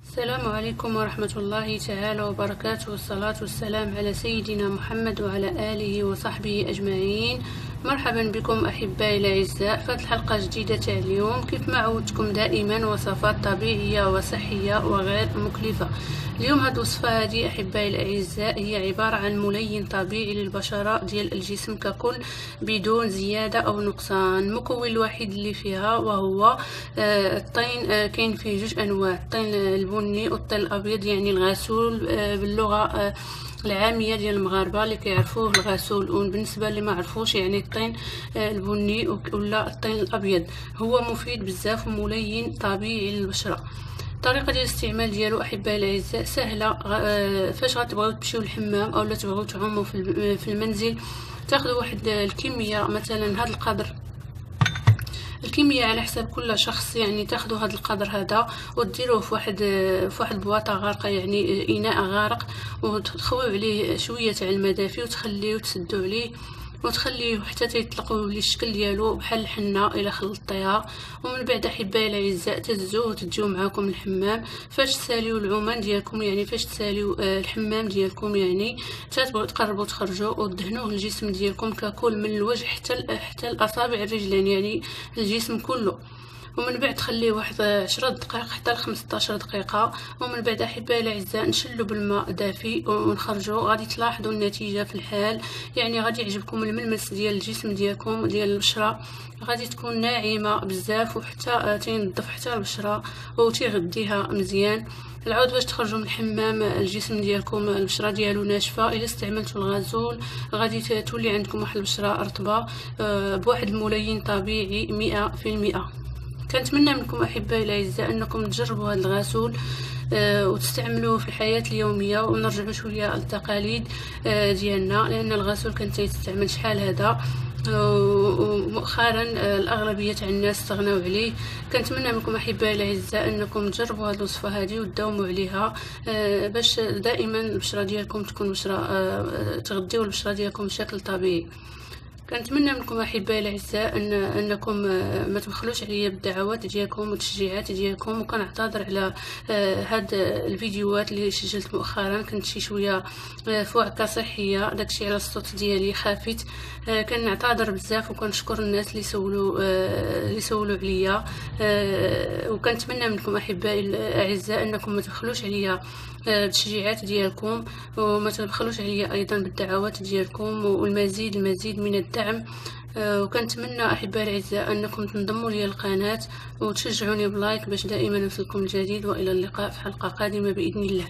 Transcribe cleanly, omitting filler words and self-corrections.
السلام عليكم ورحمة الله تعالى وبركاته، والصلاة والسلام على سيدنا محمد وعلى آله وصحبه أجمعين. مرحبا بكم أحبائي الأعزاء في هذه الحلقة جديدة تاع اليوم. كيف ما عودتكم دائما وصفات طبيعية وصحية وغير مكلفة. اليوم هذه الوصفة هذه أحبائي الأعزاء هي عبارة عن ملين طبيعي للبشرة ديال الجسم ككل بدون زيادة أو نقصان. المكون الوحيد اللي فيها وهو الطين. كاين فيه جوج أنواع، الطين البني والطين الأبيض، يعني الغسول باللغة العاميه ديال المغاربه اللي كيعرفوه الغسول، وبالنسبه اللي ما عرفوش يعني الطين البني ولا الطين الابيض. هو مفيد بزاف وملين طبيعي للبشره. الطريقه ديال الاستعمال ديالو احبائي الاعزاء سهله. فاش غتبغيو تمشيو للحمام اولا تبغيو تعوموا في المنزل، تاخذوا واحد الكميه، مثلا هذا القدر، الكميه على حساب كل شخص، يعني تاخذوا هذا القدر هذا وديروه في واحد بواطه غارقه، يعني اناء غارق، وتخويو عليه شويه تاع الماء دافي وتخليوه تسدوا عليه وتخليه حتى تيطلقوا لي الشكل ديالو بحال الحنه الى خلطيها. ومن بعد احبائي الاعزاء تهزوه وتجيو معاكم الحمام. فاش تساليو العومان ديالكم، يعني فاش تساليو الحمام ديالكم، يعني تبغوا تقربوا تخرجوا ودهنوه الجسم ديالكم ككل من الوجه حتى الاصابع الرجلين، يعني الجسم كله. ومن بعد تخليه واحد 10 دقائق حتى ل 15 دقيقه. ومن بعد احبائي الاعزاء نشلو بالماء دافي ونخرجوا. غادي تلاحظوا النتيجه في الحال، يعني غادي يعجبكم الملمس ديال الجسم ديالكم ديال البشره، غادي تكون ناعمه بزاف، وحتى تينظف حتى البشره وتيغديها مزيان. العود باش تخرجوا من الحمام الجسم ديالكم البشره ديالو ناشفه. الا استعملتوا الغسول غادي تولي عندكم واحد البشره رطبه بواحد الملين طبيعي 100%. كنتمنى منكم احبائي الاعزاء انكم تجربوا هذا الغسول وتستعملوه في الحياه اليوميه، ونرجعوا شويه للتقاليد ديالنا، لان الغسول كان تيستعمل شحال هذا ومؤخرا الاغلبيه تاع الناس استغناو عليه. كنتمنى منكم احبائي الاعزاء انكم تجربوا هذه الوصفه هذه وتداوموا عليها باش دائما البشره ديالكم تكون بشره تغذيو البشره ديالكم بشكل طبيعي. كنتمنى منكم احبائي الاعزاء انكم ما تبخلوش عليا بالدعوات ديالكم والتشجيعات ديالكم. وكنعتذر على هاد الفيديوهات اللي سجلت مؤخرا، كنت شي شويه في وعكه صحيه، داكشي على الصوت ديالي خافت. كنعتذر بزاف وكنشكر الناس اللي سولوا عليا. وكنتمنى منكم احبائي الاعزاء انكم ما تبخلوش عليا بالتشجيعات ديالكم، وما تبخلوش عليا ايضا بالدعوات ديالكم والمزيد من الدعم. وكنتمنى احبائي الاعزاء انكم تنضموا لي القناه وتشجعوني بلايك باش دائما نوصلكم الجديد. والى اللقاء في حلقه قادمه باذن الله.